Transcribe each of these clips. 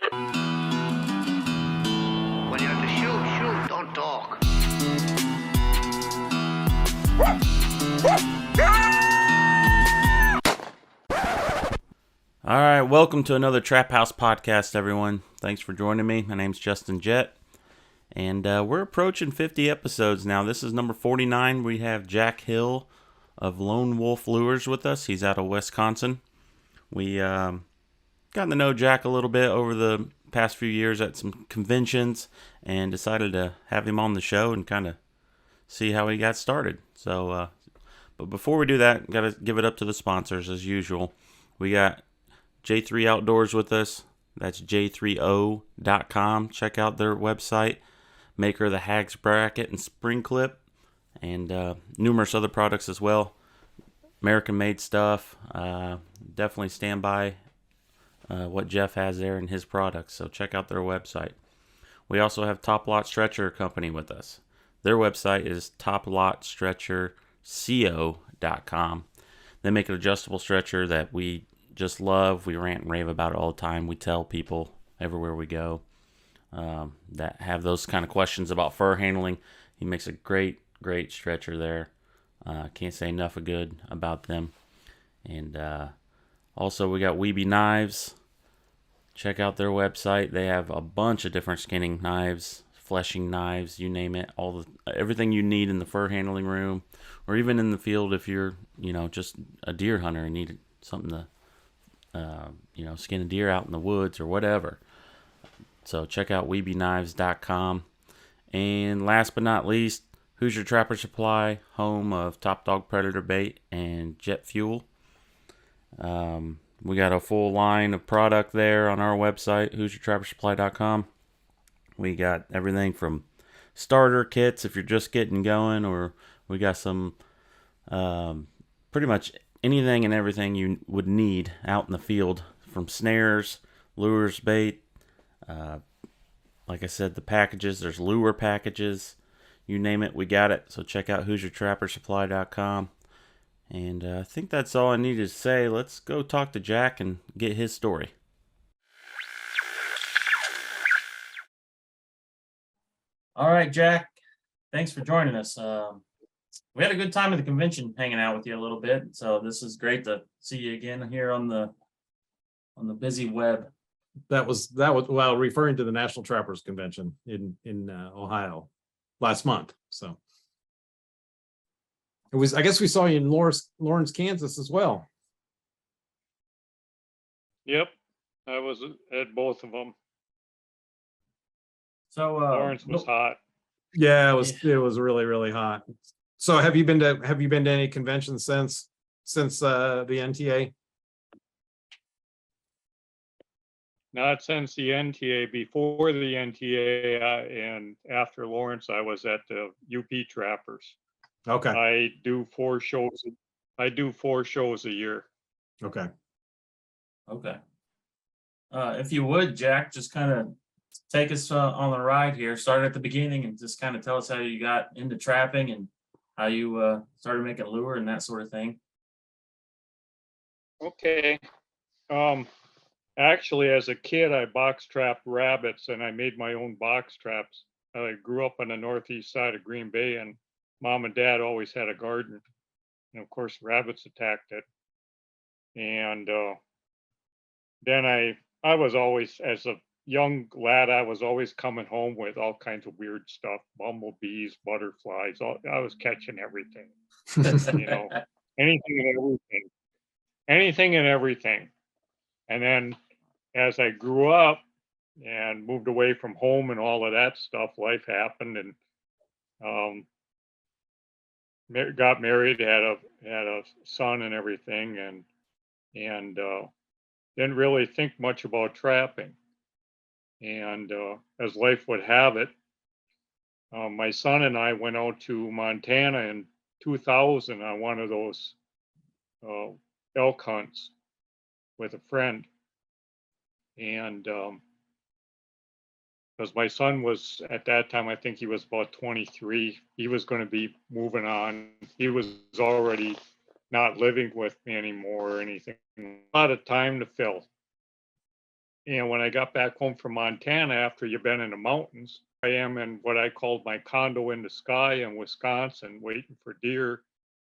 When you have to shoot, shoot, don't talk. All right, welcome to another Trap House podcast, everyone. Thanks for joining me. My name's Justin Jett, and we're approaching 50 episodes now. This is number 49. We have Jack Hill of Lone Wolf Lures with us. He's out of Wisconsin. We gotten to know Jack a little bit over the past few years at some conventions and decided to have him on the show and kind of see how he got started. So, but before we do that, got to give it up to the sponsors as usual. We got J3 Outdoors with us. That's j3o.com. Check out their website. Maker of the Hags Bracket and Spring Clip, and numerous other products as well. American-made stuff. Definitely stand by what Jeff has there in his products, so check out their website. We also have Top Lot Stretcher Company with us. Their website is toplotstretcherco.com. They make an adjustable stretcher that we just love. We rant and rave about it all the time. We tell people everywhere we go that have those kind of questions about fur handling. He makes a great stretcher there. Can't say enough of good about them. And also we got Weeby Knives. Check out their website. They have a bunch of different skinning knives, fleshing knives, you name it. Everything you need in the fur handling room, or even in the field if you're just a deer hunter and need something to skin a deer out in the woods or whatever. So check out WeebyKnives.com. And last but not least, Hoosier Trapper Supply, home of Top Dog Predator Bait and Jet Fuel. We got a full line of product there on our website, HoosierTrapperSupply.com. We got everything from starter kits if you're just getting going, or we got some pretty much anything and everything you would need out in the field, from snares, lures, bait. Like I said, the packages, there's lure packages, you name it, we got it. So check out HoosierTrapperSupply.com. And I think that's all I needed to say. Let's go talk to Jack and get his story. All right, Jack. Thanks for joining us. We had a good time at the convention hanging out with you a little bit. So this is great to see you again here on the busy web. That was while referring to the National Trappers Convention in Ohio last month. So it was. I guess we saw you in Lawrence, Kansas as well. Yep, I was at both of them. So Lawrence was hot. Yeah, it was really hot. So have you been to any conventions since the NTA? Not since the NTA. Before the NTA and after Lawrence, I was at the UP Trappers. Okay. I do 4 shows. I do 4 shows a year. Okay. If you would, Jack, just kind of take us on the ride here. Start at the beginning and just kind of tell us how you got into trapping and how you started making lure and that sort of thing. Okay. Actually, as a kid, I box trapped rabbits and I made my own box traps. I grew up on the northeast side of Green Bay, and Mom and Dad always had a garden. And of course, rabbits attacked it. And then I was always, as a young lad, I was always coming home with all kinds of weird stuff, bumblebees, butterflies. I was catching everything, anything and everything. And then as I grew up and moved away from home and all of that stuff, life happened, and got married, had a son and everything, and didn't really think much about trapping. And as life would have it, my son and I went out to Montana in 2000 on one of those elk hunts with a friend. And because my son was, at that time, I think he was about 23, he was going to be moving on. He was already not living with me anymore or anything. A lot of time to fill. And when I got back home from Montana, after you've been in the mountains, I am in what I called my condo in the sky in Wisconsin, waiting for deer.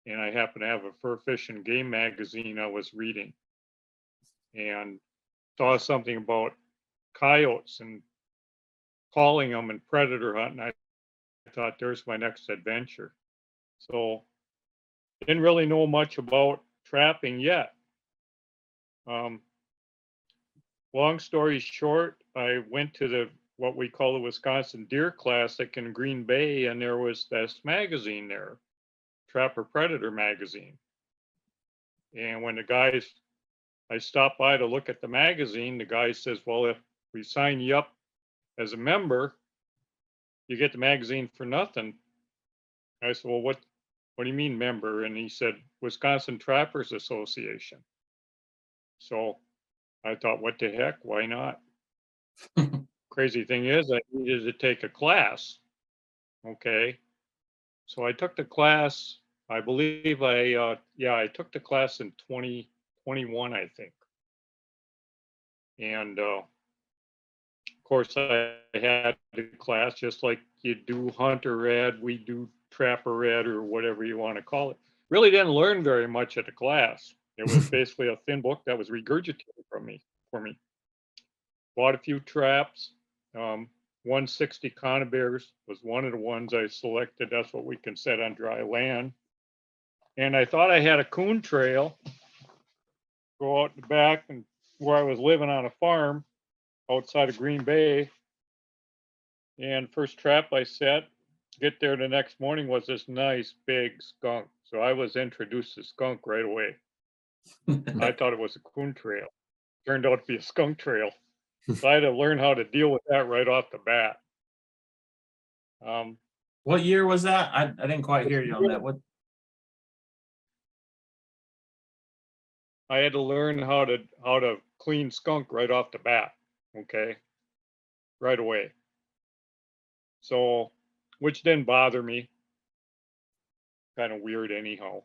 And I happen to have a fur fish and game magazine I was reading, and saw something about coyotes and calling them and predator hunting. I thought there's my next adventure. So didn't really know much about trapping yet. Um, long story short, I went to the what we call the Wisconsin Deer Classic in Green Bay, and there was this magazine there, Trapper Predator magazine. And when I stopped by to look at the magazine, the guy says, "Well, if we sign you up as a member, you get the magazine for nothing." I said, "Well, what do you mean member?" And he said, "Wisconsin Trappers Association." So I thought, what the heck? Why not? Crazy thing is, I needed to take a class. Okay. So I took the class. I believe I took the class in 2021, I think. And of course, I had the class just like you do hunter ed, we do trapper ed, or whatever you want to call it. Really didn't learn very much at the class. It was basically a thin book that was regurgitated for me. Bought a few traps. 160 conibears was one of the ones I selected. That's what we can set on dry land. And I thought I had a coon trail. Go out the back and where I was living on a farm outside of Green Bay. And first trap I set, get there the next morning, was this nice big skunk. So I was introduced to skunk right away. I thought it was a coon trail. Turned out to be a skunk trail. So I had to learn how to deal with that right off the bat. What year was that? I didn't quite hear you on that. What? I had to learn how to clean skunk right off the bat. Okay. Right away. So, which didn't bother me. Kind of weird anyhow.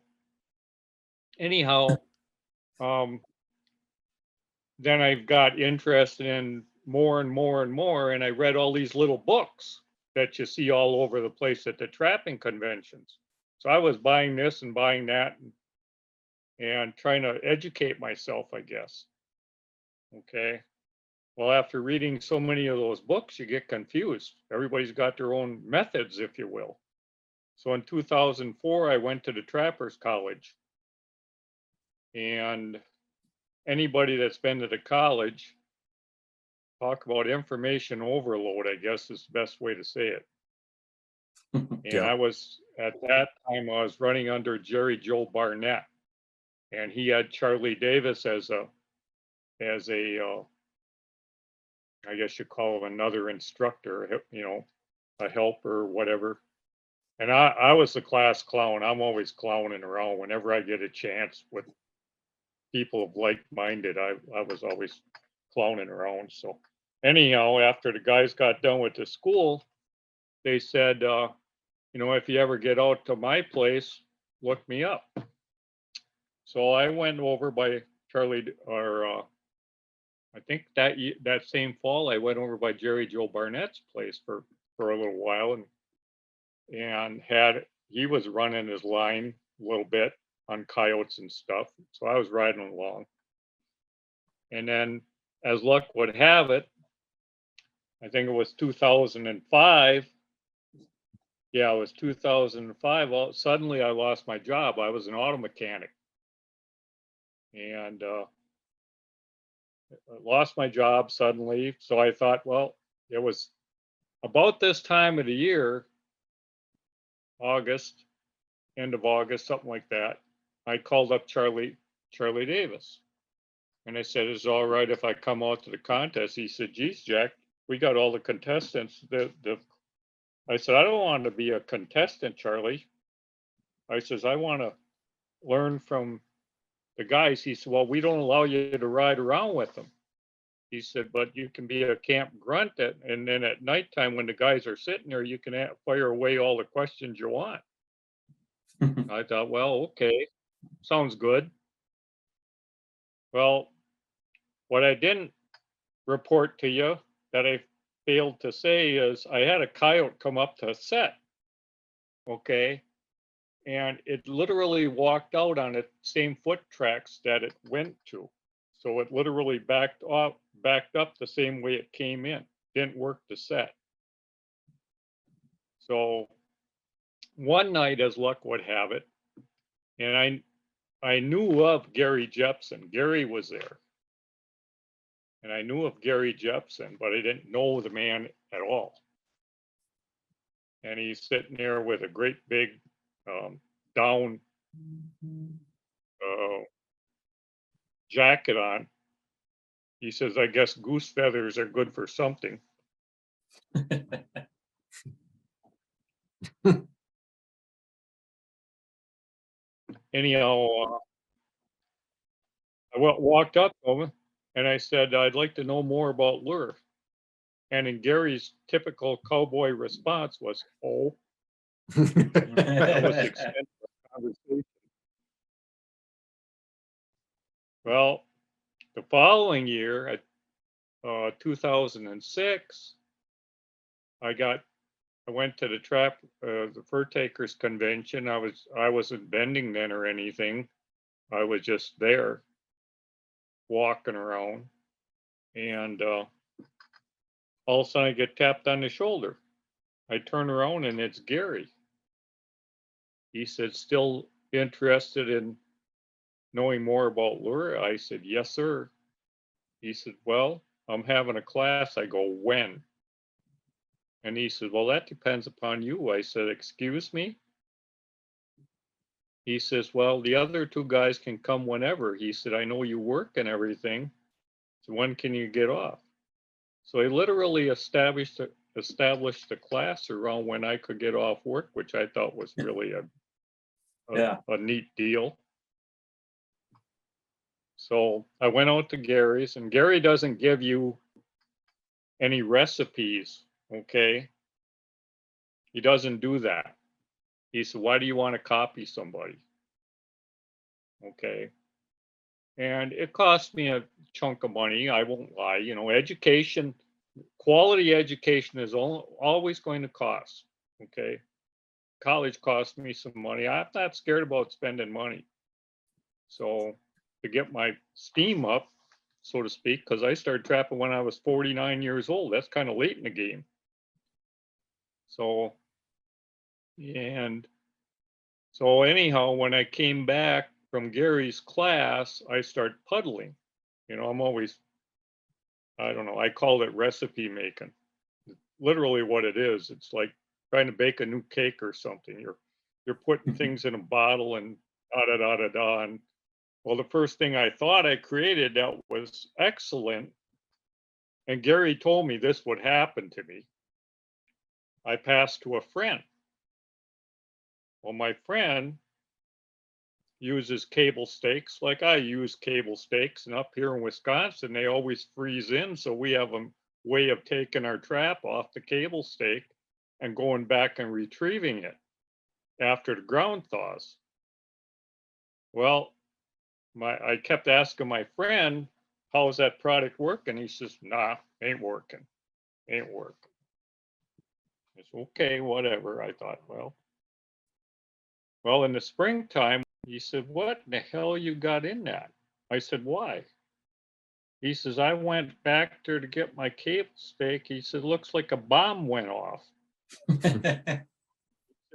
Then I got interested in more and more and more, and I read all these little books that you see all over the place at the trapping conventions. So I was buying this and buying that and trying to educate myself, I guess. Okay. Well, after reading so many of those books, you get confused. Everybody's got their own methods, if you will. So in 2004, I went to the Trappers College. And anybody that's been to the college, talk about information overload, I guess is the best way to say it. And Yeah. I was, at that time, I was running under Jerry Joe Barnett. And he had Charlie Davis as a I guess you call him another instructor, a helper or whatever. And I was the class clown. I'm always clowning around whenever I get a chance with people of like-minded. I was always clowning around. So anyhow, after the guys got done with the school, they said, if you ever get out to my place, look me up. So I went over by I think that same fall, I went over by Jerry Joe Barnett's place for a little while, and he was running his line a little bit on coyotes and stuff. So I was riding along. And then, as luck would have it, I think it was 2005. Yeah, it was 2005. Well, suddenly I lost my job. I was an auto mechanic. And lost my job suddenly. So I thought, well, it was about this time of the year, August, end of August, something like that. I called up Charlie Davis. And I said, is it all right if I come out to the contest? He said, geez, Jack, we got all the contestants. I said, I don't want to be a contestant, Charlie. I says, I want to learn from the guys. He said, well, we don't allow you to ride around with them. He said, but you can be a camp grunt, and then at nighttime when the guys are sitting there, you can fire away all the questions you want. I thought, well, okay, sounds good. Well, what I didn't report to you that I failed to say is I had a coyote come up to set. Okay. And it literally walked out on the same foot tracks that it went to. So it literally backed up the same way it came in. Didn't work to set. So one night, as luck would have it, and I knew of Gary Jepson. Gary was there. And I knew of Gary Jepson, but I didn't know the man at all. And he's sitting there with a great big down jacket on. He says, I guess goose feathers are good for something. Anyhow, I walked up to him and I said, I'd like to know more about lure. And in Gary's typical cowboy response was, oh, that was the extent of the conversation. Well, the following year, at 2006, I went to the Fur Takers Convention. I wasn't bending then or anything. I was just there, walking around, and all of a sudden I get tapped on the shoulder. I turn around and it's Gary. He said, still interested in knowing more about lure? I said, yes, sir. He said, well, I'm having a class. I go, when? And he said, well, that depends upon you. I said, excuse me? He says, well, the other two guys can come whenever. He said, I know you work and everything. So when can you get off? So I literally established a class around when I could get off work, which I thought was really a neat deal. So I went out to Gary's, and Gary doesn't give you any recipes, okay? He doesn't do that. He said, why do you want to copy somebody? Okay. And it cost me a chunk of money. I won't lie. You know, education, quality education is always going to cost. Okay. College cost me some money. I'm not scared about spending money. So to get my steam up, so to speak, because I started trapping when I was 49 years old. That's kind of late in the game. So, and so anyhow, when I came back from Gary's class, I started puddling. You know, I'm always, I don't know, I call it recipe making. Literally what it is. It's like trying to bake a new cake or something. You're putting things in a bottle and da da da da da. And well, the first thing I thought I created that was excellent. And Gary told me this would happen to me. I passed to a friend. Well, my friend uses cable stakes like I use cable stakes. And up here in Wisconsin, they always freeze in. So we have a way of taking our trap off the cable stake and going back and retrieving it after the ground thaws. Well, I kept asking my friend, how's that product working? He says, nah, ain't working. Ain't working. I said, okay, whatever. I thought, well, in the springtime, he said, what in the hell you got in that? I said, why? He says, I went back there to get my cable stake. He said, looks like a bomb went off.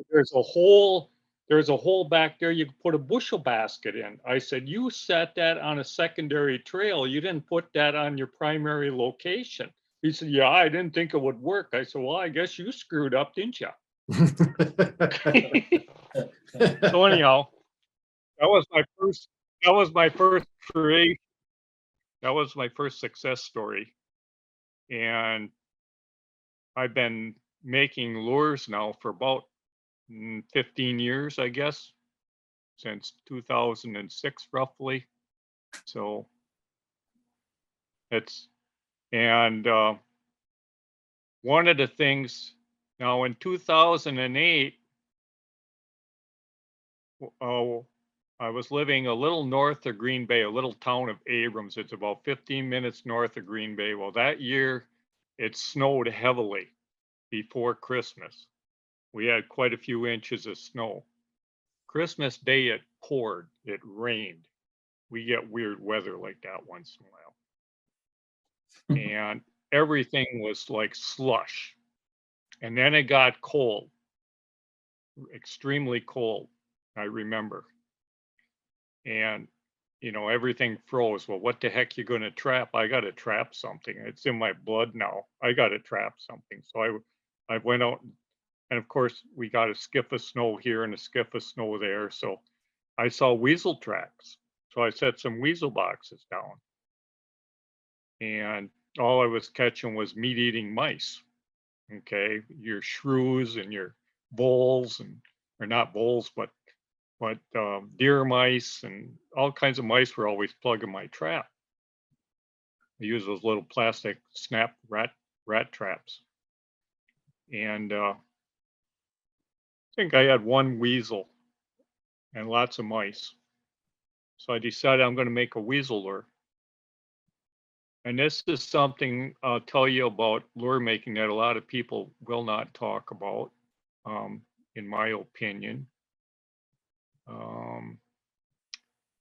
There's a hole back there you can put a bushel basket in. I said, you set that on a secondary trail. You didn't put that on your primary location. He said, yeah, I didn't think it would work. I said, well, I guess you screwed up, didn't you? So anyhow, that was my first creation. That was my first success story. And I've been making lures now for about 15 years, I guess, since 2006, roughly. So and one of the things now in 2008, I was living a little north of Green Bay, a little town of Abrams. It's about 15 minutes north of Green Bay. Well, that year it snowed heavily before Christmas. We had quite a few inches of snow. Christmas Day, it poured, it rained. We get weird weather like that once in a while. And everything was like slush. And then it got cold, extremely cold, I remember. And, everything froze. Well, what the heck you going to trap? I got to trap something. It's in my blood now. I got to trap something. So I went out, and of course, we got a skiff of snow here and a skiff of snow there. So I saw weasel tracks. So I set some weasel boxes down. And all I was catching was meat-eating mice. Okay, your shrews and your voles, or not voles, but deer mice and all kinds of mice were always plugging my trap. I use those little plastic snap rat traps. And I think I had one weasel and lots of mice. So I decided I'm going to make a weasel lure. And this is something I'll tell you about lure making that a lot of people will not talk about, in my opinion.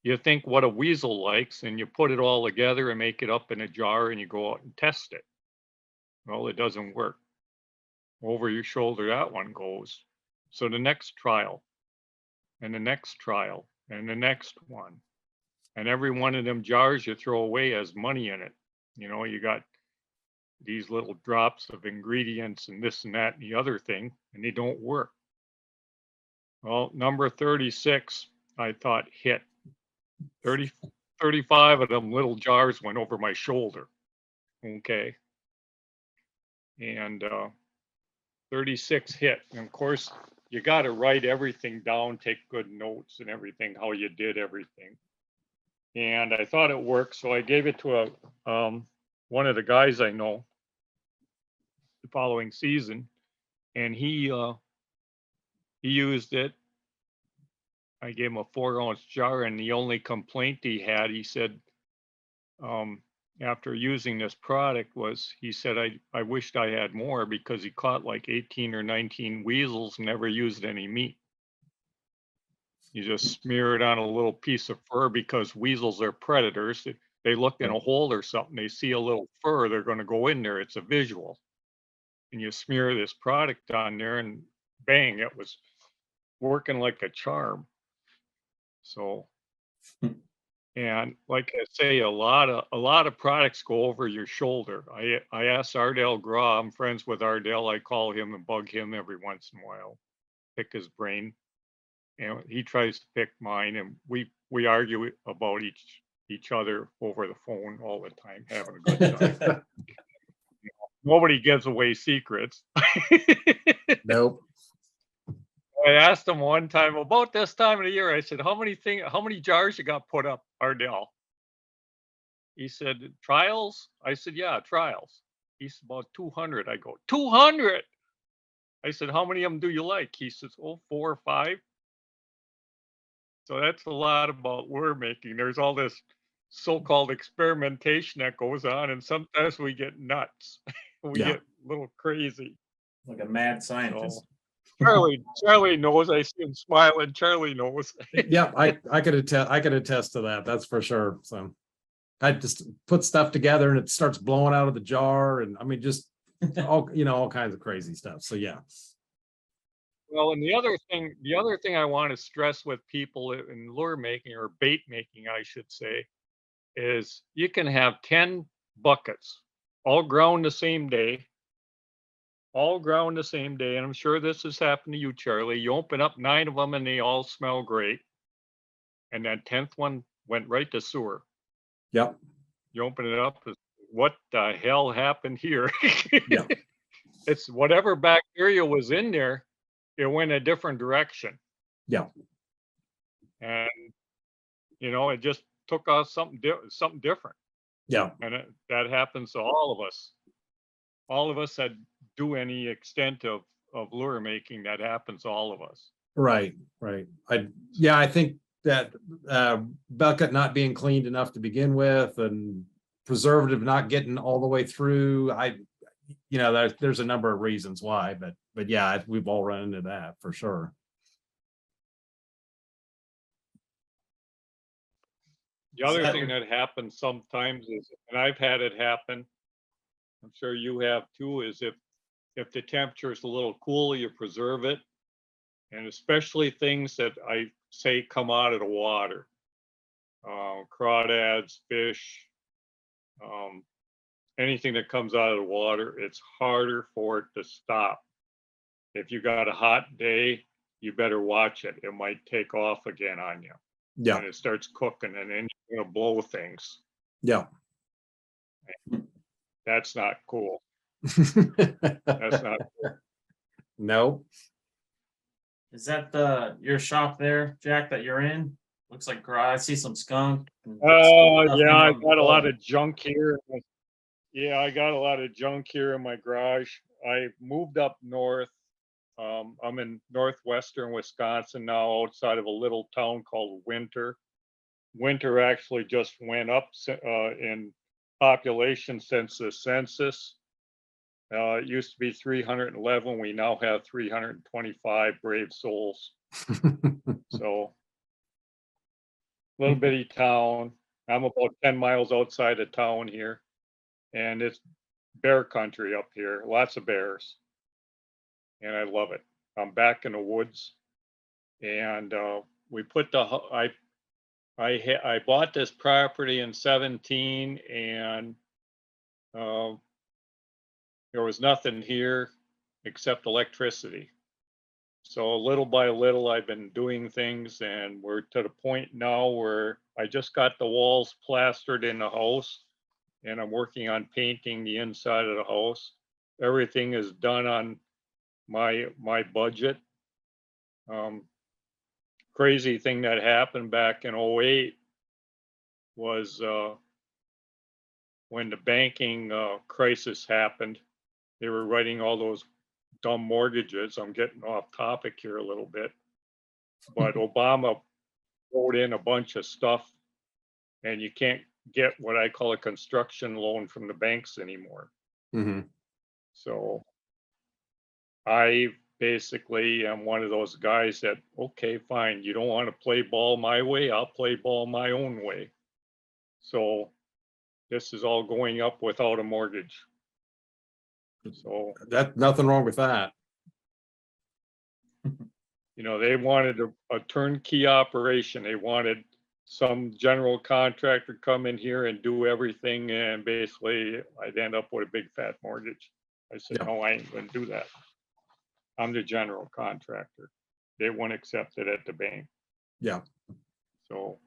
You think what a weasel likes, and you put it all together and make it up in a jar, and you go out and test it. Well, it doesn't work. Over your shoulder, that one goes. So the next trial, and the next trial, and the next one. And every one of them jars you throw away has money in it. You got these little drops of ingredients and this and that and the other thing, and they don't work. Well, number 36, I thought hit. 35 of them little jars went over my shoulder. Okay. And 36 hit. And of course, you got to write everything down, take good notes and everything, how you did everything. And I thought it worked, so I gave it to one of the guys I know the following season, and he used it. I gave him a 4-ounce jar, and the only complaint he had, he said, after using this product was, he said, I wished I had more, because he caught like 18 or 19 weasels and never used any meat. You just smear it on a little piece of fur, because weasels are predators. They look in a hole or something, they see a little fur, they're going to go in there. It's a visual. And you smear this product on there, and bang, it was working like a charm. So, and like I say, a lot of products go over your shoulder. I asked Ardell Graw, I'm friends with Ardell. I call him and bug him every once in a while, pick his brain. And he tries to pick mine, and we argue about each other over the phone all the time, having a good time. Nobody gives away secrets. Nope. I asked him one time about this time of the year. I said, "How many jars you got put up, Ardell?" He said, "Trials." I said, "Yeah, trials." He said, "About 200." I go, 200. I said, "How many of them do you like?" He says, "Oh, 4 or 5." So that's a lot about lure making. There's all this so-called experimentation that goes on, and sometimes we get nuts. We Yeah. get a little crazy. Like a mad scientist. So, Charlie knows. I see him smiling. Charlie knows. Yeah, I could attest to that. That's for sure. So I just put stuff together and it starts blowing out of the jar, and I mean, just all kinds of crazy stuff. So yeah. Well, and the other thing I want to stress with people in lure making, or bait making, I should say, is you can have 10 buckets all ground the same day. And I'm sure this has happened to you, Charlie. You open up 9 of them and they all smell great. And that 10th one went right to sewer. Yep. You open it up, what the hell happened here? Yeah. It's whatever bacteria was in there, it went a different direction. Yeah. And, it just took off something different. Yeah. And that happens to all of us. All of us that do any extent of lure making, that happens to all of us. Right. I think that bucket not being cleaned enough to begin with, and preservative not getting all the way through. There's a number of reasons why, but yeah, we've all run into that for sure. The other thing that happens sometimes is, and I've had it happen, I'm sure you have too, is if the temperature is a little cooler, you preserve it. And especially things that I say come out of the water, crawdads, fish, anything that comes out of the water, it's harder for it to stop. If you got a hot day, you better watch it. It might take off again on you. Yeah, And it starts cooking, and then you're gonna blow things. yeah. That's not cool. That's not cool. No. Is that your shop there, Jack, that you're in? Looks like I see some skunk. Yeah, I got a lot of junk here. Yeah, I got a lot of junk here in my garage. I moved up north. I'm in northwestern Wisconsin now, outside of a little town called Winter. Winter actually just went up in population since the census. It used to be 311. We now have 325 brave souls. So, little bitty town. I'm about 10 miles outside of town here, and it's bear country up here. Lots of bears, and I love it. I'm back in the woods, and we put I bought this property in 17, and there was nothing here except electricity. So little by little, I've been doing things, and we're to the point now where I just got the walls plastered in the house, and I'm working on painting the inside of the house. Everything is done on my budget. Crazy thing that happened back in 08 was when the banking crisis happened. They were writing all those dumb mortgages. I'm getting off topic here a little bit, but Obama wrote in a bunch of stuff, and you can't get what I call a construction loan from the banks anymore. Mm-hmm. So I basically am one of those guys that, okay, fine, you don't want to play ball my way, I'll play ball my own way. So this is all going up without a mortgage. So That nothing wrong with that. they wanted a turnkey operation. They wanted some general contractor come in here and do everything, and basically I'd end up with a big fat mortgage. I said, Yeah. no, I ain't gonna do that. I'm the general contractor. They won't accept it at the bank. Yeah. So,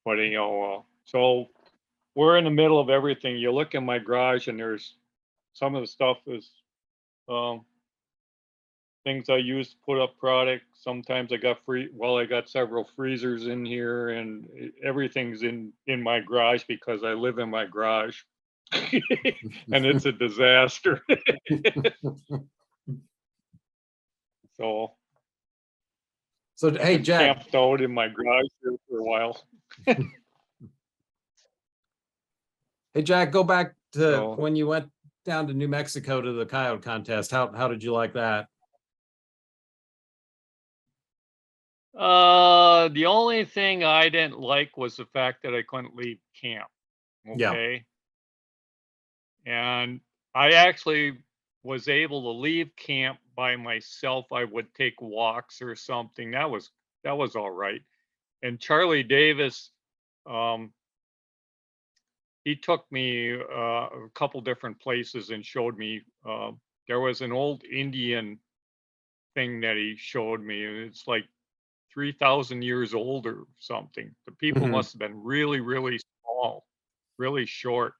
but so we're in the middle of everything. You look in my garage, and there's some of the stuff is things I use to put up product. Sometimes I got several freezers in here, and everything's in my garage because I live in my garage. And it's a disaster. So Hey, Jack. Camped out in my garage here for a while. Hey, Jack, go back to So- when you went down to New Mexico to the Coyote Contest. How did you like that? The only thing I didn't like was the fact that I couldn't leave camp. Yeah. Okay. And I actually was able to leave camp by myself. I would take walks or something. That was all right. And Charlie Davis, he took me a couple different places and showed me. There was an old Indian thing that he showed me, and it's like 3,000 years old or something. The people Mhm. must have been really, really small, really short,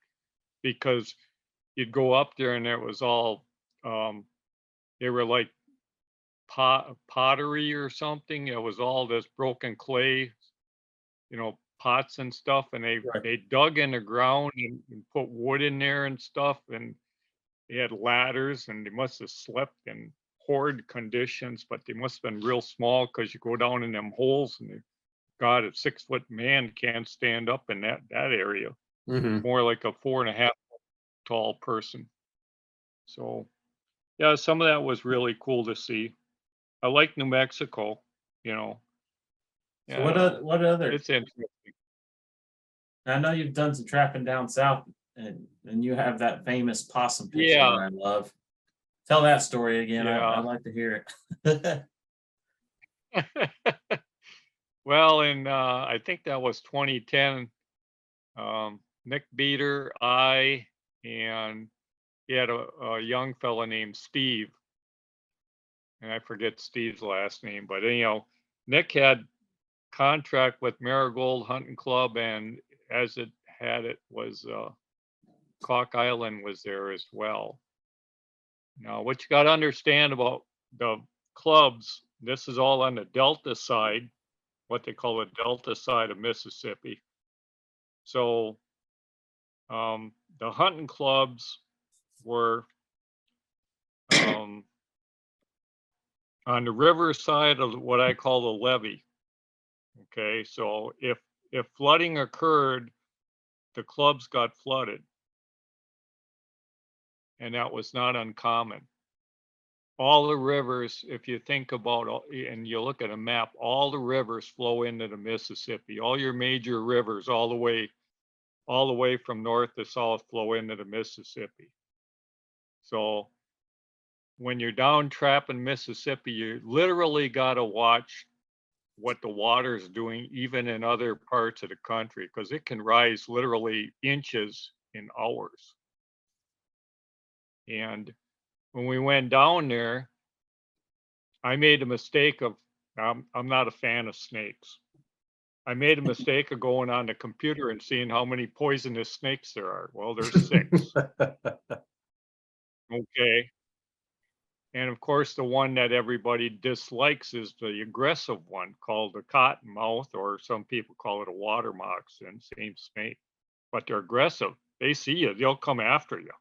because you'd go up there and it was all, they were like pottery or something. It was all this broken clay, pots and stuff, and Right. they dug in the ground and put wood in there and stuff, and they had ladders, and they must have slept in horde conditions, but they must have been real small because you go down in them holes and God, a 6-foot man can't stand up in that area. Mhm. More like a 4.5 tall person. So yeah, some of that was really cool to see. I like New Mexico, you know. So what other? It's interesting. I know you've done some trapping down south, and you have that famous possum picture Yeah. that I love. Tell that story again. Yeah. I'd like to hear it. Well, I think that was 2010. Nick Beater, and he had a young fella named Steve, and I forget Steve's last name, but anyhow, Nick had contract with Marigold Hunting Club, and as it had it was Cock Island was there as well. Now, what you got to understand about the clubs, this is all on the Delta side, what they call the Delta side of Mississippi. So the hunting clubs were on the river side of what I call the levee. Okay, so if flooding occurred, the clubs got flooded, and that was not uncommon. All the rivers, if you think about and you look at a map, all the rivers flow into the Mississippi. All your major rivers, all the way from north to south, flow into the Mississippi. So when you're down trapping Mississippi, you literally got to watch what the water's doing, even in other parts of the country, because it can rise literally inches in hours. And when we went down there, I made a mistake of, I'm not a fan of snakes. I made a mistake of going on the computer and seeing how many poisonous snakes there are. Well, there's 6. Okay. And of course, the one that everybody dislikes is the aggressive one called the cottonmouth, or some people call it a water moccasin, same snake. But they're aggressive. They see you, they'll come after you.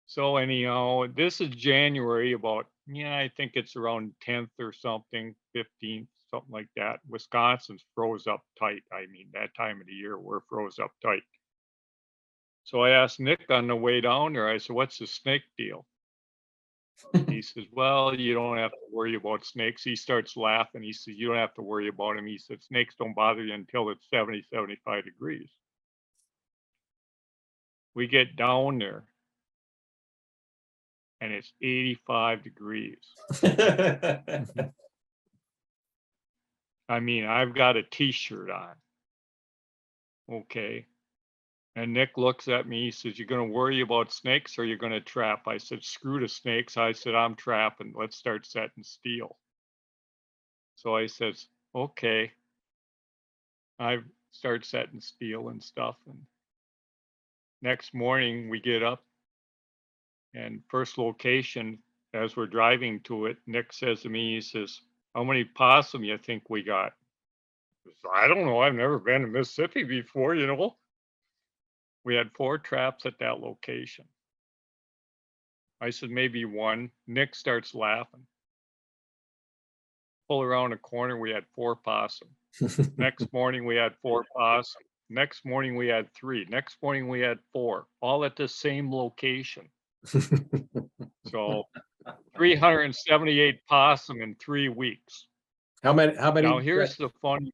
So anyhow, this is January, about, I think it's around 10th or something, 15th, something like that. Wisconsin's froze up tight. I mean, that time of the year, we're froze up tight. So I asked Nick on the way down there, I said, what's the snake deal? He says, well, you don't have to worry about snakes. He starts laughing. He says, you don't have to worry about them. He said, snakes don't bother you until it's 70, 75 degrees. We get down there and it's 85 degrees. I mean, I've got a t-shirt on. Okay. And Nick looks at me, he says, you're going to worry about snakes or you're going to trap? I said, screw the snakes. I said, I'm trapping. Let's start setting steel. So I says, okay. I start setting steel and stuff. And next morning we get up, and first location, as we're driving to it, Nick says to me, he says, how many possum you think we got? I don't know. I've never been to Mississippi before, We had 4 traps at that location. I said, maybe 1. Nick starts laughing. Pull around a corner, we had 4 possum. Next morning, we had 4 possum. Next morning, we had 3. Next morning, we had 4, all at the same location. So 378 possum in 3 weeks. How many? Now, here's the funny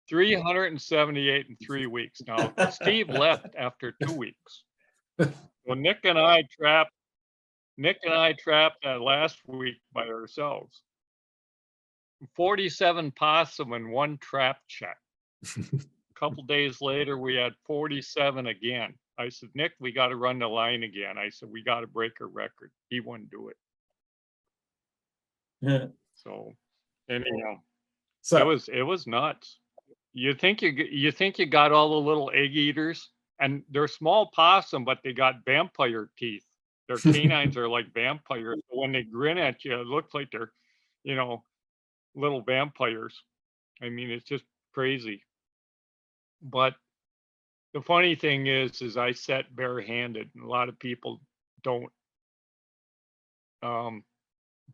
378 in 3 weeks. Now, Steve left after 2 weeks. Well, Nick and I trapped that last week by ourselves. 47 possum and 1 trap check. A couple days later, we had 47 again. I said, Nick, we got to run the line again. I said, we got to break a record. He wouldn't do it. Yeah. So anyhow, So it was nuts. You think you got all the little egg eaters, and they're small possum, but they got vampire teeth. Their canines are like vampires. So when they grin at you, it looks like they're, little vampires. I mean, it's just crazy. But the funny thing is I set barehanded, and a lot of people don't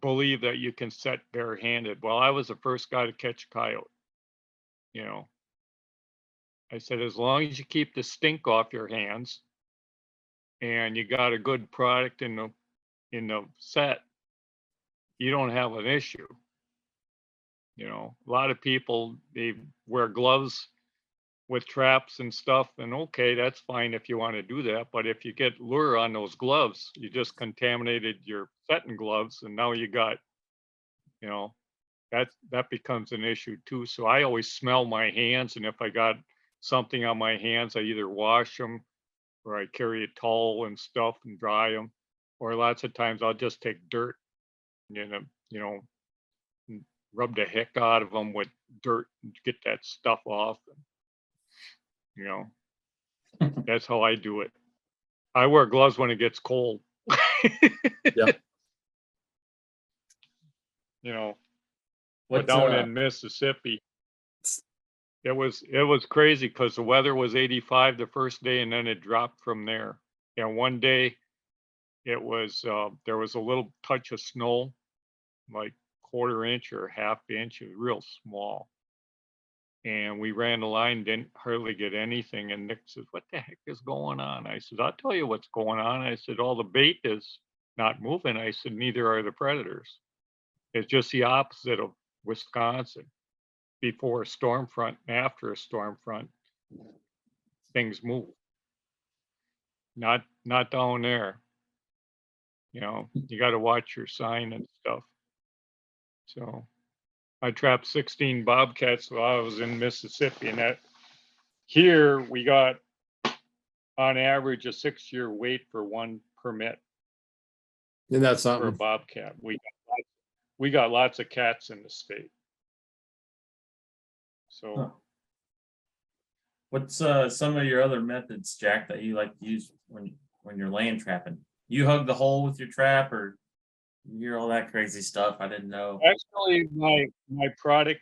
believe that you can set barehanded. Well, I was the first guy to catch a coyote. You know, I said, as long as you keep the stink off your hands and you got a good product in the set, you don't have an issue. You know, a lot of people, they wear gloves with traps and stuff, and okay, that's fine if you want to do that. But if you get lure on those gloves, you just contaminated your setting gloves, and now you got, you know, that becomes an issue too. So I always smell my hands, and if I got something on my hands, I either wash them or I carry a towel and stuff and dry them. Or lots of times I'll just take dirt, you know, you know, and rub the heck out of them with dirt and get that stuff off. You know, that's how I do it. I wear gloves when it gets cold. Yep. You know, What's but down in Mississippi, it was crazy because the weather was 85 the first day and then it dropped from there. And one day it was there was a little touch of snow, like quarter inch or half inch, it was real small. And we ran the line, didn't hardly get anything. And Nick says, "What the heck is going on?" I said, "I'll tell you what's going on." I said, "All the bait is not moving." I said, "Neither are the predators. It's just the opposite of Wisconsin. Before a storm front and after a storm front, things move. Not down there. You know, you got to watch your sign and stuff." So I trapped 16 bobcats while I was in Mississippi, and that here we got on average a 6-year wait for one permit And that's for a something. bobcat. We got lots of cats in the state. So Huh. What's some of your other methods, Jack, that you like to use when you're land trapping? You hug the hole with your trap, or you hear all that crazy stuff? I didn't know. actually, my product.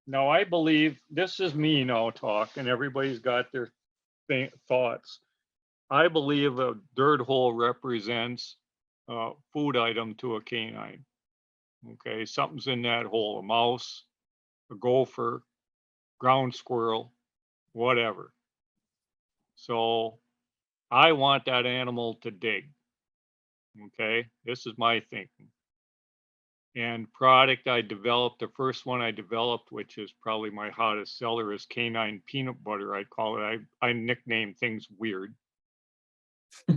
Now I believe this is me now talking. Everybody's got their thoughts. I believe a dirt hole represents a food item to a canine. Okay, something's in that hole: a mouse, a gopher, ground squirrel, whatever. So I want that animal to dig. Okay, this is my thinking. And product I developed, the first one I developed, which is probably my hottest seller, is Canine peanut butter. I call it. I nickname things weird.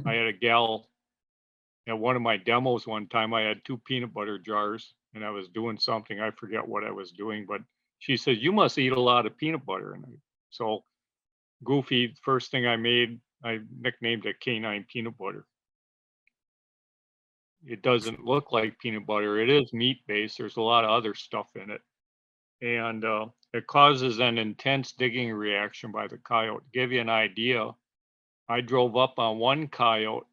I had a gal at one of my demos one time. I had 2 peanut butter jars, and I was doing something. I forget what I was doing, but she said, "You must eat a lot of peanut butter." And so Goofy, first thing I made, I nicknamed it Canine peanut butter. It doesn't look like peanut butter. It is meat based. There's a lot of other stuff in it. And it causes an intense digging reaction by the coyote. To give you an idea, I drove up on one coyote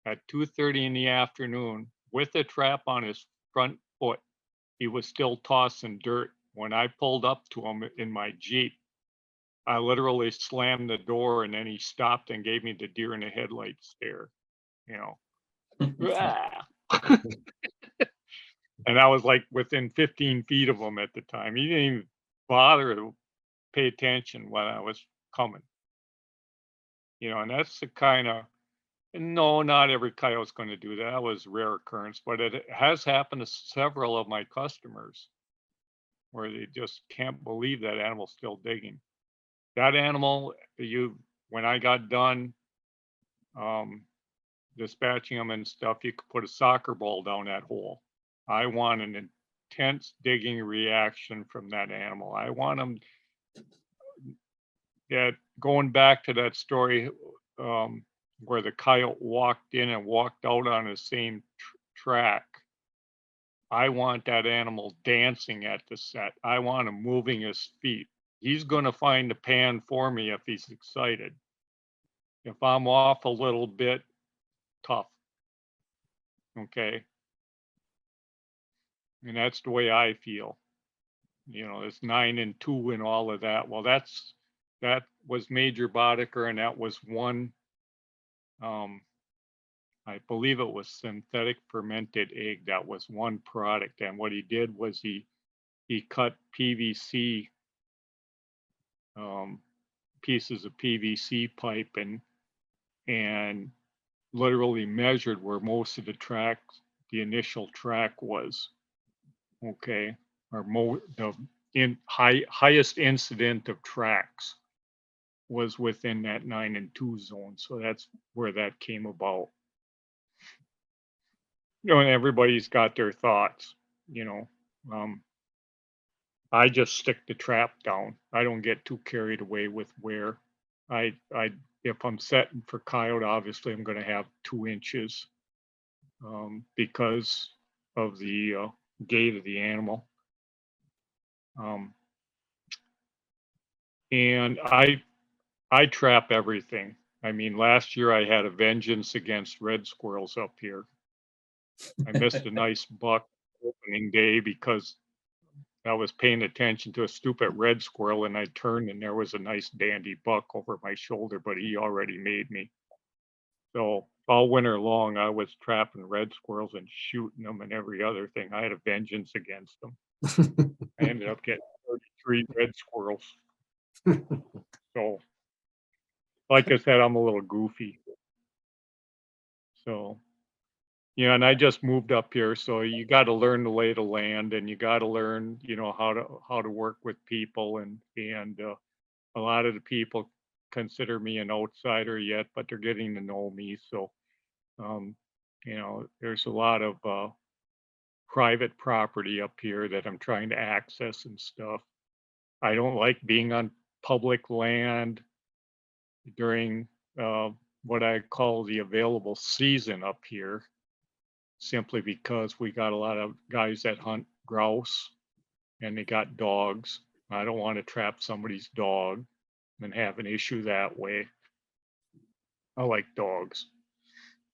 at 2:30 in the afternoon with a trap on his front foot. He was still tossing dirt. When I pulled up to him in my Jeep, I literally slammed the door and then he stopped and gave me the deer in the headlights stare, you know. "Ah." And I was like within 15 feet of him at the time. He didn't even bother to pay attention when I was coming, you know. And that's the kind of, no, not every coyote's going to do that. That was rare occurrence, but it has happened to several of my customers where they just can't believe that animal's still digging. That animal, when I got done dispatching them and stuff, you could put a soccer ball down that hole. I want an intense digging reaction from that animal. I want them that, going back to that story where the coyote walked in and walked out on the same track. I want that animal dancing at the set. I want him moving his feet. He's going to find the pan for me if he's excited. If I'm off a little bit, tough. Okay. And that's the way I feel. You know, it's 9 and 2 and all of that. Well, that was Major Boddicker, and that was one I believe it was synthetic fermented egg. That was one product. And what he did was he cut PVC, pieces of PVC pipe and literally measured where most of the initial track was. Okay, or the highest incident of tracks was within that 9 and 2 zone. So that's where that came about. And everybody's got their thoughts, you know. I just stick the trap down. I don't get too carried away with where if I'm setting for coyote, obviously I'm going to have 2 inches, because of the gait of the animal. And I trap everything. I mean, last year I had a vengeance against red squirrels up here. I missed a nice buck opening day because I was paying attention to a stupid red squirrel, and I turned and there was a nice dandy buck over my shoulder, but he already made me. So all winter long, I was trapping red squirrels and shooting them and every other thing. I had a vengeance against them. I ended up getting 33 red squirrels. So, like I said, I'm a little goofy. So, yeah, and I just moved up here, so you got to learn the lay of the land, and you got to learn, how to work with people, and a lot of the people consider me an outsider yet, but they're getting to know me. So, um, there's a lot of private property up here that I'm trying to access and stuff. I don't like being on public land during what I call the available season up here, simply because we got a lot of guys that hunt grouse and they got dogs. I don't want to trap somebody's dog and have an issue that way. I like dogs.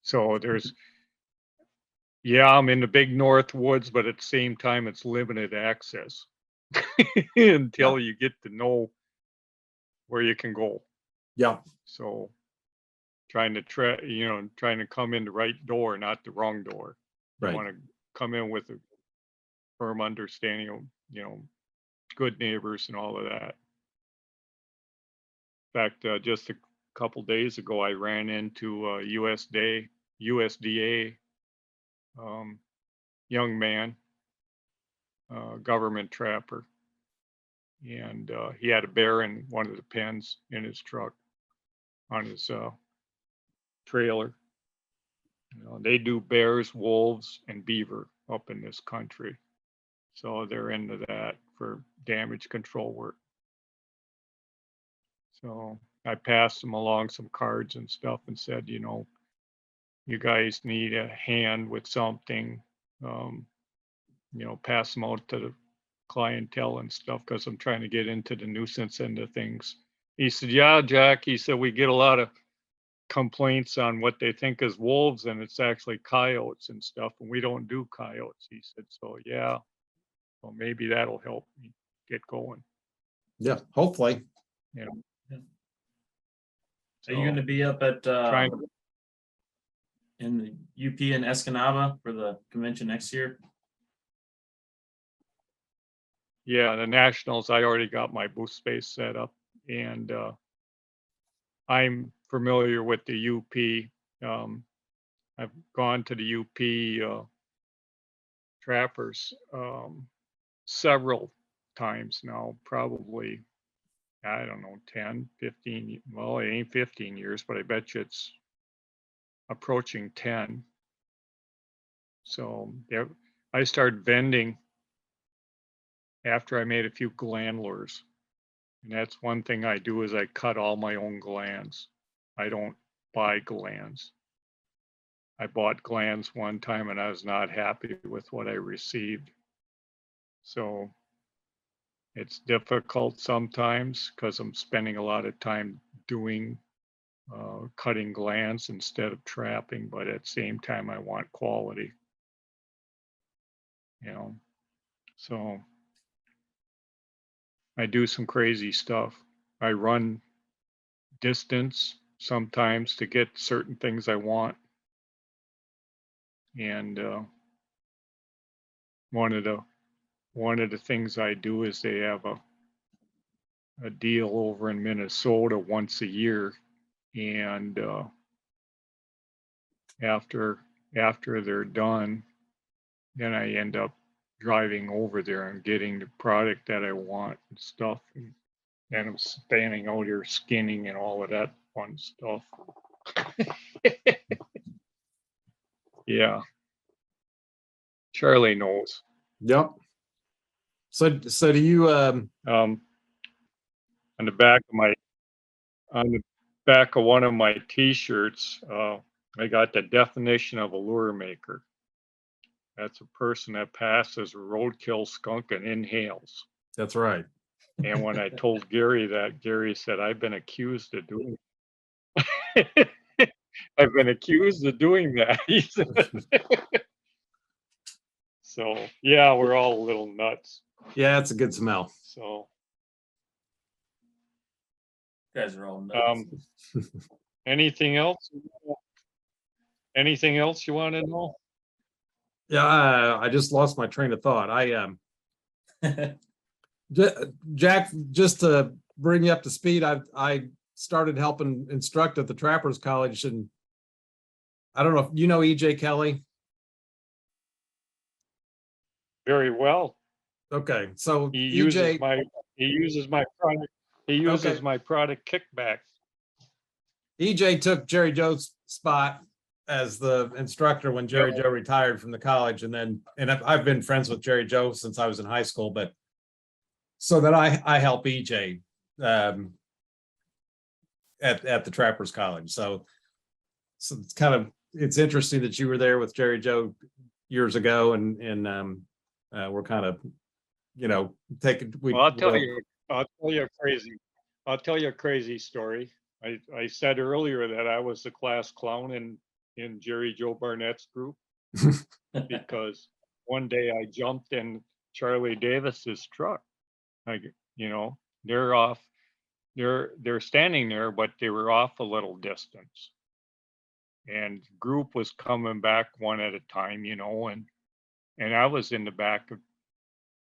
So I'm in the big north woods, but at the same time, it's limited access until you get to know where you can go. Yeah. So trying to come in the right door, not the wrong door. You Right. want to come in with a firm understanding of, good neighbors and all of that. In fact, just a couple days ago, I ran into a USDA young man, government trapper, and he had a bear in one of the pens in his truck on his trailer. They do bears, wolves, and beaver up in this country. So they're into that for damage control work. So I passed them along some cards and stuff and said, you guys need a hand with something, pass them out to the clientele and stuff, because I'm trying to get into the nuisance end of things. He said, yeah, Jack, he said, we get a lot of complaints on what they think is wolves, and it's actually coyotes and stuff, and we don't do coyotes. He said, so yeah, well, maybe that'll help me get going. Yeah, hopefully. Are you going to be up at in the UP in Escanaba for the convention next year? Yeah, the Nationals, I already got my booth space set up, and I'm familiar with the UP. I've gone to the UP trappers several times now, probably, I don't know, 10, 15, well, it ain't 15 years, but I bet you it's approaching 10. So I started vending after I made a few gland lures. And that's one thing I do, is I cut all my own glands. I don't buy glands. I bought glands one time and I was not happy with what I received. So it's difficult sometimes because I'm spending a lot of time doing cutting glands instead of trapping, but at the same time I want quality. So I do some crazy stuff. I run distance sometimes to get certain things I want. And one of the things I do is they have a deal over in Minnesota once a year, and after they're done, then I end up driving over there and getting the product that I want and stuff. And I'm standing out here skinning and all of that fun stuff. Yeah. Charlie knows. Yep. So do you, On the back of one of my t-shirts, I got the definition of a lure maker. That's a person that passes a roadkill skunk and inhales. that's right. And when I told Gary that, Gary said, I've been accused of doing I've been accused of doing that. He said. So yeah, we're all a little nuts. Yeah, it's a good smell. So You guys are all nuts. anything else? Anything else you want to know? Yeah, I just lost my train of thought. Jack, just to bring you up to speed, I started helping instruct at the Trappers College, and I don't know if you know EJ Kelly. Very well. Okay, so He uses EJ, my product. He uses Okay. my product Kickback. EJ took Jerry Joe's spot as the instructor when Jerry Joe retired from the college, and I've been friends with Jerry Joe since I was in high school, but so that I help EJ at the Trappers College. So it's interesting that you were there with Jerry Joe years ago, and we're kind of, taking. Well, I'll tell you a crazy story. I said earlier that I was the class clown in Jerry Joe Barnett's group because one day I jumped in Charlie Davis's truck. They're off. They're standing there, but they were off a little distance. And group was coming back one at a time, and I was in the back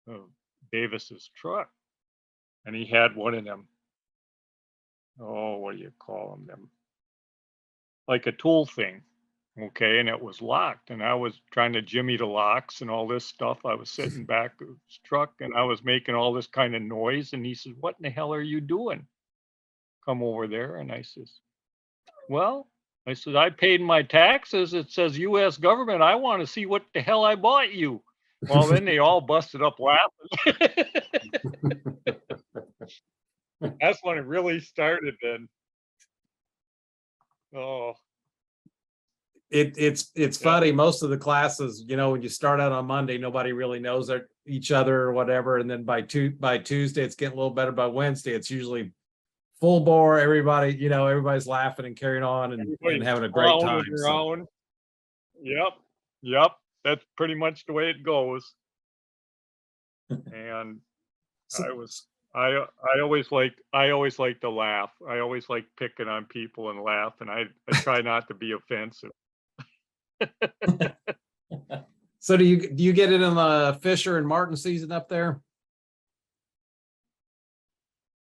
of Davis's truck, and he had one of them. Oh, what do you call them? Like a tool thing. Okay, and it was locked, and I was trying to jimmy the locks and all this stuff. I was sitting back of his truck, and I was making all this kind of noise, and he said, "What in the hell are you doing? Come over there." And I says, "Well," I said, "I paid my taxes. It says U.S. government. I want to see what the hell I bought you." Well, then they all busted up laughing. That's when it really started then. Oh, It's Yeah. funny. Most of the classes, when you start out on Monday, nobody really knows each other or whatever, and then by Tuesday, it's getting a little better. By Wednesday, it's usually full bore. Everybody, everybody's laughing and carrying on and everybody's having a great clowning time. So, around. Yep. That's pretty much the way it goes. And I always like to laugh. I always like picking on people and laugh, and I try not to be offensive. so do you get it in the Fisher and Martin season up there?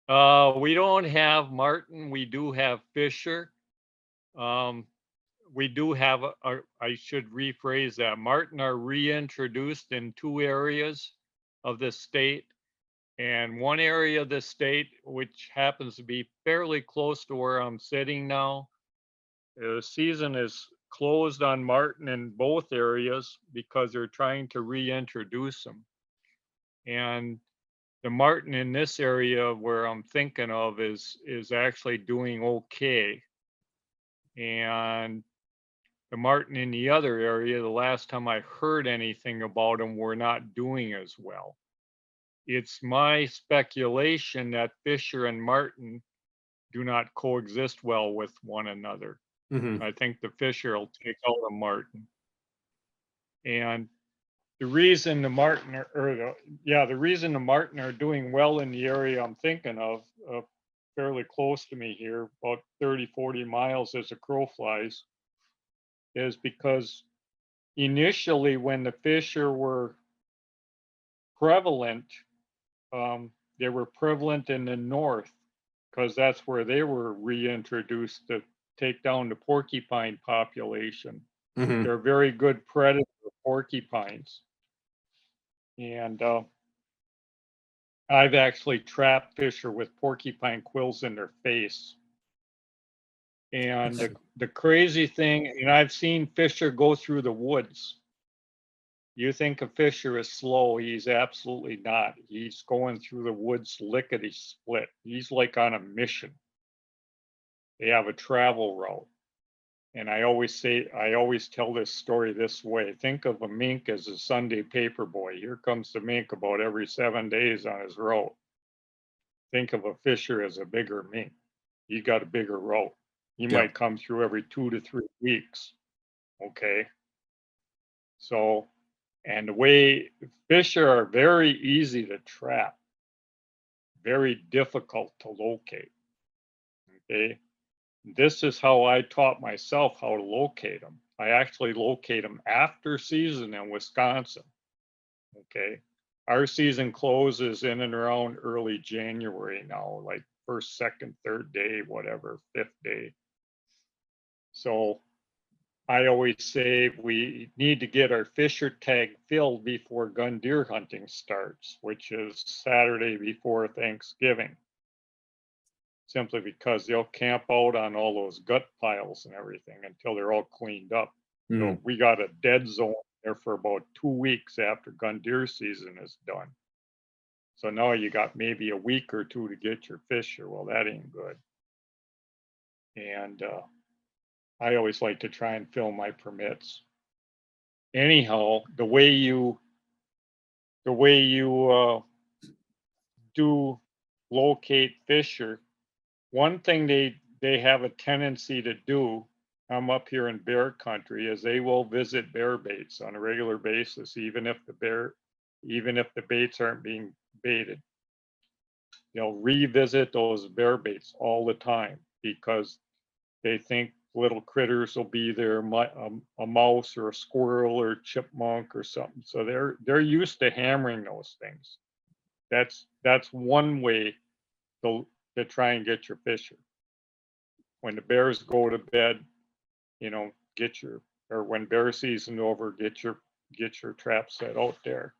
We don't have Martin. We do have Fisher. We do have I should rephrase that. Martin are reintroduced in 2 areas of the state. And one area of the state, which happens to be fairly close to where I'm sitting now, the season is closed on Martin in both areas because they're trying to reintroduce them. And the Martin in this area where I'm thinking of is actually doing okay. And the Martin in the other area, the last time I heard anything about them, were not doing as well. It's my speculation that Fisher and Martin do not coexist well with one another. Mhm. I think the Fisher will take out a Martin. And the reason the Martin are doing well in the area I'm thinking of, fairly close to me here, about 30, 40 miles as a crow flies, is because initially when the fisher were prevalent, they were prevalent in the north because that's where they were reintroduced to take down the porcupine population. Mhm. They're very good predator porcupines. And I've actually trapped fisher with porcupine quills in their face. And the crazy thing, and I've seen fisher go through the woods. You think a fisher is slow, he's absolutely not. He's going through the woods lickety split. He's like on a mission. They have a travel route. And I always tell this story this way. Think of a mink as a Sunday paper boy. Here comes the mink about every 7 days on his route. Think of a fisher as a bigger mink. He got a bigger route. He Yeah. might come through every 2 to 3 weeks. Okay. So, and the way fisher are very easy to trap, very difficult to locate. Okay. This is how I taught myself how to locate them. I actually locate them after season in Wisconsin. Okay. Our season closes in and around early January now, like first, second, third day, whatever, fifth day. So I always say we need to get our fisher tag filled before gun deer hunting starts, which is Saturday before Thanksgiving. Simply because they'll camp out on all those gut piles and everything until they're all cleaned up. So we got a dead zone there for about 2 weeks after gun deer season is done. So now you got maybe a week or two to get your fisher. Well, that ain't good. And I always like to try and fill my permits. Anyhow, the way you do locate fisher, one thing they have a tendency to do, I'm up here in bear country, is they will visit bear baits on a regular basis, even if the baits aren't being baited. They'll revisit those bear baits all the time because they think little critters will be there, a mouse or a squirrel or chipmunk or something. So they're used to hammering those things. That's one way to try and get your fisher. When the bears go to bed, or when bear season over, get your trap set out there.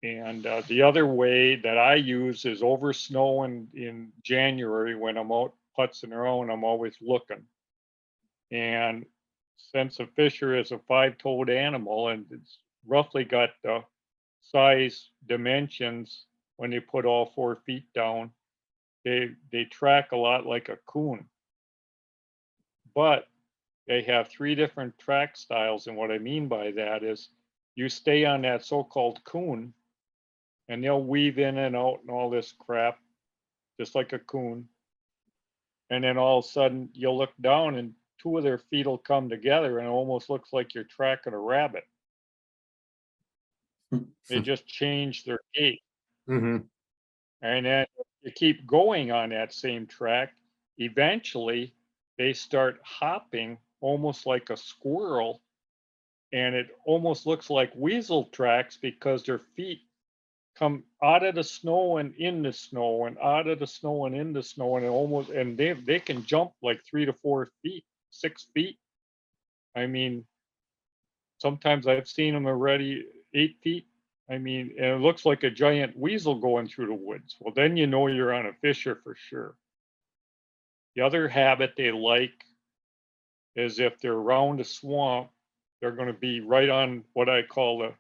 And the other way that I use is over snow in January when I'm out putzing around, I'm always looking. And since a fisher is a 5-toed animal and it's roughly got the size dimensions when they put all 4 feet down, they track a lot like a coon. But they have 3 different track styles. And what I mean by that is you stay on that so-called coon and they'll weave in and out and all this crap, just like a coon. And then all of a sudden you'll look down and 2 of their feet will come together and it almost looks like you're tracking a rabbit. They just change their gait. Mhm. And then you keep going on that same track. Eventually they start hopping almost like a squirrel. And it almost looks like weasel tracks because their feet come out of the snow and in the snow and out of the snow and in the snow and they can jump like 3 to 4 feet, 6 feet. I mean, sometimes I've seen them already 8 feet. I mean, and it looks like a giant weasel going through the woods. Well, then you know you're on a fisher for sure. The other habit they like is if they're around a swamp, they're going to be right on what I call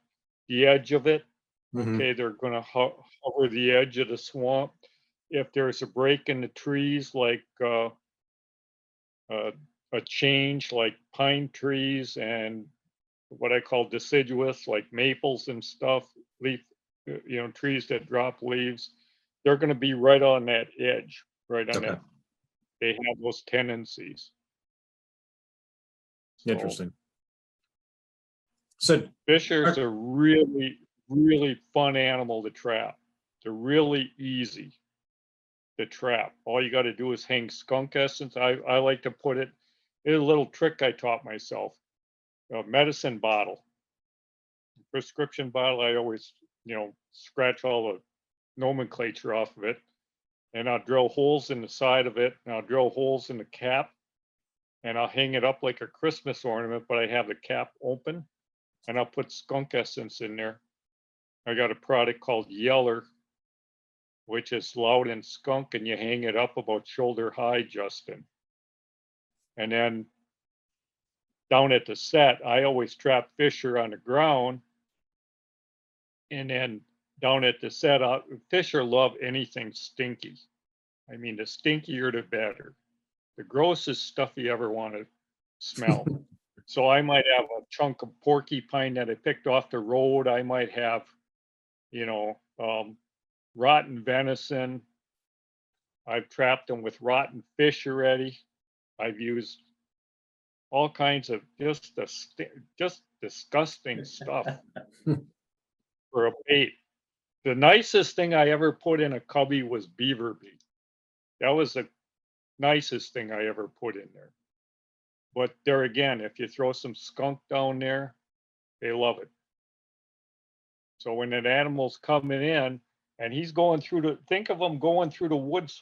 the edge of it. Mhm. Okay, they're going to hover the edge of the swamp. If there's a break in the trees, like a change, like pine trees and what I call deciduous, like maples and stuff, trees that drop leaves, they're going to be right on that edge, right on Okay. that. They have those tendencies. So Interesting. So fishers are really, really fun animal to trap. They're really easy to trap. All you got to do is hang skunk essence. I like to put it. It's a little trick I taught myself. medicine bottle, prescription bottle. I always, scratch all the nomenclature off of it, and I'll drill holes in the side of it, and I'll drill holes in the cap, and I'll hang it up like a Christmas ornament, but I have the cap open, and I'll put skunk essence in there. I got a product called Yeller, which is loud and skunk, and you hang it up about shoulder high, Justin. And then down at the set, I always trap Fisher on the ground. And then down at the set, Fisher love anything stinky. I mean, the stinkier the better. The grossest stuff you ever want to smell. So I might have a chunk of porcupine that I picked off the road. I might have, rotten venison. I've trapped them with rotten fish already. I've used all kinds of just disgusting stuff for a bait. The nicest thing I ever put in a cubby was beaver bait. That was the nicest thing I ever put in there. But there again, if you throw some skunk down there, they love it. So when an animal's coming in and he's going through think of him going through the woods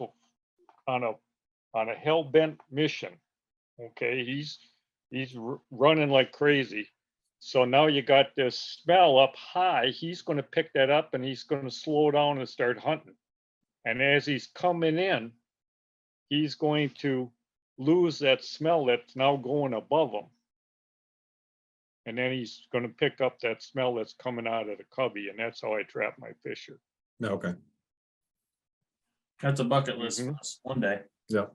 on a hell-bent mission. Okay, he's running like crazy. So now you got this smell up high. He's going to pick that up and he's going to slow down and start hunting. And as he's coming in, he's going to lose that smell that's now going above him. And then he's going to pick up that smell that's coming out of the cubby. And that's how I trap my Fisher. Okay. That's a bucket list for us one day. Yeah.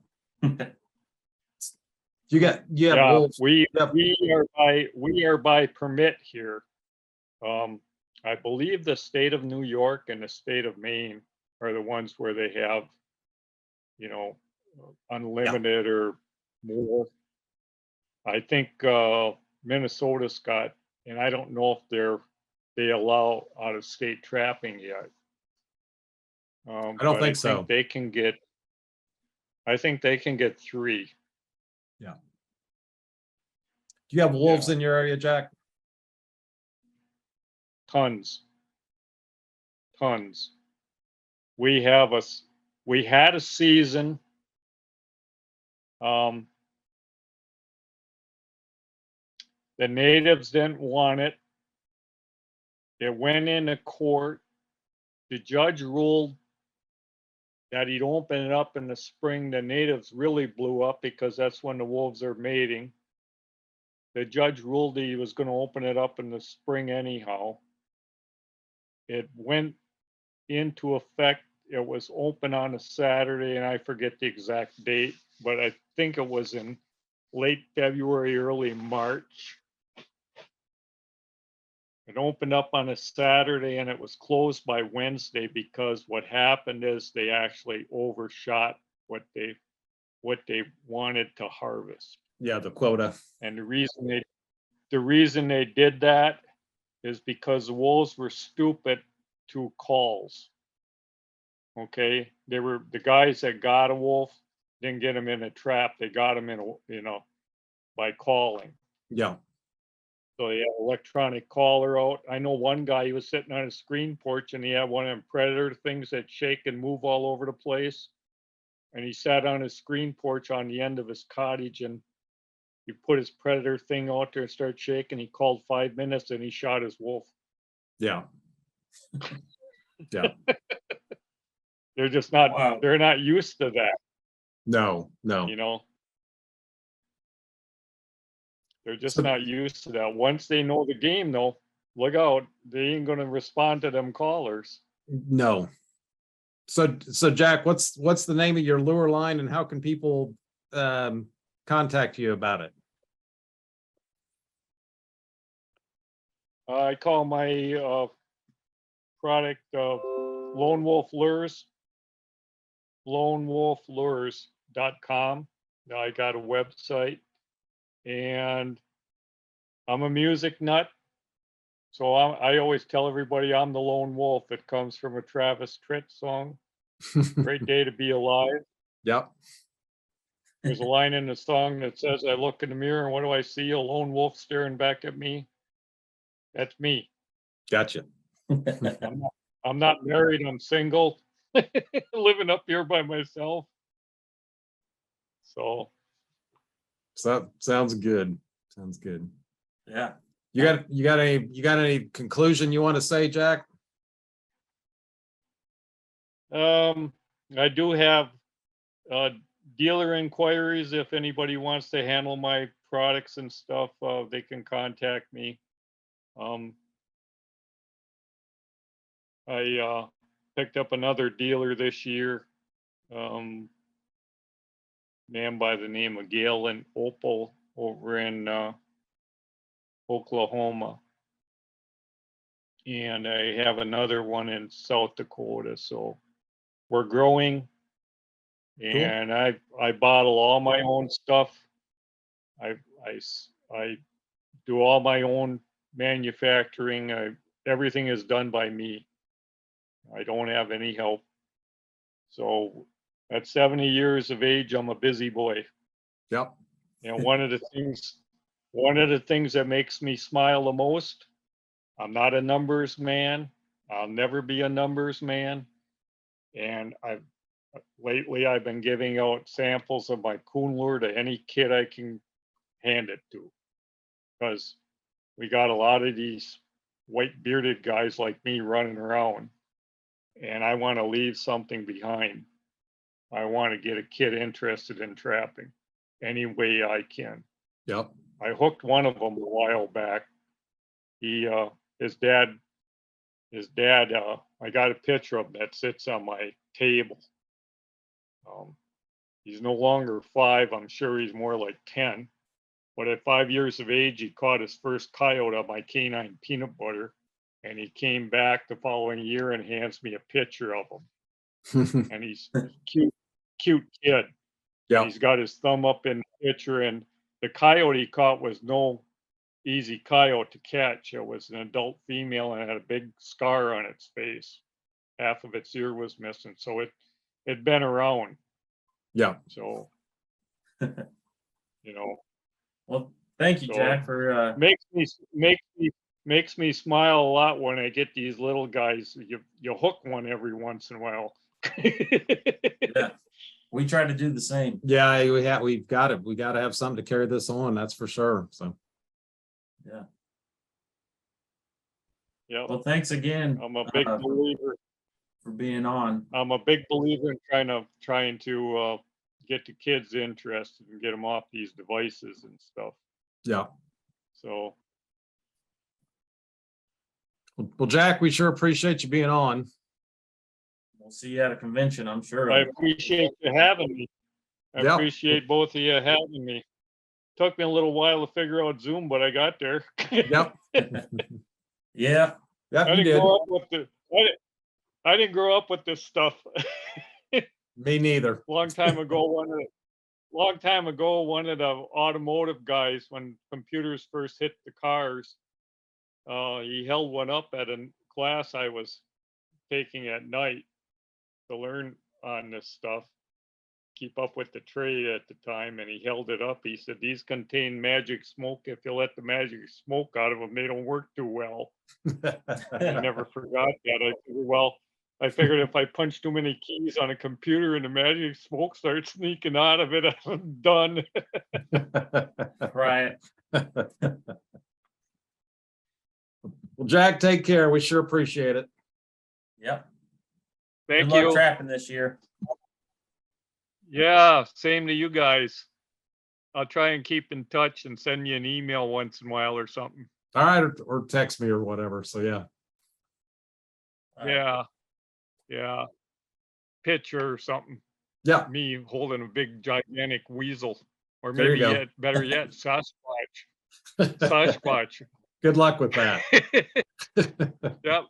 You have wolves. We are by permit here. I believe the state of New York and the state of Maine are the ones where they have, unlimited or more. I think Minnesota's got, and I don't know if they allow out of state trapping yet. I don't think so. They can get. I think they can get 3. Yeah. Do you have wolves in your area, Jack? Tons. We had a season. The natives didn't want it. It went into court. The judge ruled that he'd open it up in the spring. The natives really blew up because that's when the wolves are mating. The judge ruled he was going to open it up in the spring anyhow. It went into effect. It was open on a Saturday, and I forget the exact date, but I think it was in late February, early March. It opened up on a Saturday and it was closed by Wednesday because what happened is they actually overshot what they wanted to harvest. Yeah, the quota. And the reason they did that is because the wolves were stupid to calls. Okay, they were the guys that got a wolf didn't get him in a trap. They got him in by calling. Yeah. So he had an electronic caller out. I know one guy, he was sitting on a screen porch and he had one of them predator things that shake and move all over the place. And he sat on his screen porch on the end of his cottage and he put his predator thing out there and started shaking. He called 5 minutes and he shot his wolf. Yeah. Yeah. They're just not, Wow. They're not used to that. No. They're just not used to that. Once they know the game, though, look out. They ain't going to respond to them callers. No. So Jack, what's the name of your lure line and how can people contact you about it? I call my product Lone Wolf Lures, lonewolflures.com. I got a website. And I'm a music nut. So I always tell everybody I'm the lone wolf. It comes from a Travis Tritt song. Great day to be alive. Yep. There's a line in the song that says, I look in the mirror and what do I see? A lone wolf staring back at me. That's me. Gotcha. I'm not married. I'm single, living up here by myself. So So sounds good. Sounds good. Yeah. You got any conclusion you want to say, Jack? I do have dealer inquiries. If anybody wants to handle my products and stuff, they can contact me. I picked up another dealer this year, man by the name of Galen Opal over in Oklahoma. And I have another one in South Dakota. So we're growing. And I bottle all my own stuff. I do all my own manufacturing. Everything is done by me. I don't have any help. So at 70 years of age, I'm a busy boy. Yep. And one of the things that makes me smile the most, I'm not a numbers man. I'll never be a numbers man. And lately I've been giving out samples of my coon lure to any kid I can hand it to, because we got a lot of these white bearded guys like me running around, and I want to leave something behind. I want to get a kid interested in trapping any way I can. Yep. I hooked one of them a while back. His dad, I got a picture of him that sits on my table. He's no longer 5. I'm sure he's more like 10. But at 5 years of age, he caught his first coyote on my Canine peanut butter. And he came back the following year and hands me a picture of him. And he's a cute kid. Yeah. He's got his thumb up in the picture. And the coyote he caught was no easy coyote to catch. It was an adult female and it had a big scar on its face. Half of its ear was missing. So it'd been around. Yeah. So, Well, thank you, So, Jack, for makes me smile a lot when I get these little guys. You hook one every once in a while. yeah. We try to do the same. Yeah, we've got it. We got to have something to carry this on. That's for sure. So Yeah. Yeah. Well, thanks again. I'm a big believer for being on. I'm a big believer in trying to get the kids interested and get them off these devices and stuff. yeah. So Well, Jack, we sure appreciate you being on. We'll see you at a convention, I'm sure. I appreciate you having me. I Yeah. appreciate both of you having me. Took me a little while to figure out Zoom, but I got there. Yep. Yeah. Yep, I you didn't did. grow up with I didn't grow up with this stuff. Me neither. Long time ago, one of the automotive guys, when computers first hit the cars, he held one up at a class I was taking at night to learn on this stuff, keep up with the trade at the time, and he held it up. He said, "These contain magic smoke. If you let the magic smoke out of them, they don't work too well." I never forgot that. I figured if I punch too many keys on a computer and the magic smoke starts sneaking out of it, I'm done. Right. Well, Jack, take care. We sure appreciate it. Yep. Thank Good luck you. trapping this year. Yeah, same to you guys. I'll try and keep in touch and send you an email once in a while or something. All right, or text me or whatever. So yeah. All right. Yeah. Picture or something. Yeah. Me holding a big gigantic weasel. Or There you maybe go. better yet, Sasquatch. Sasquatch. Good luck with that. Yep.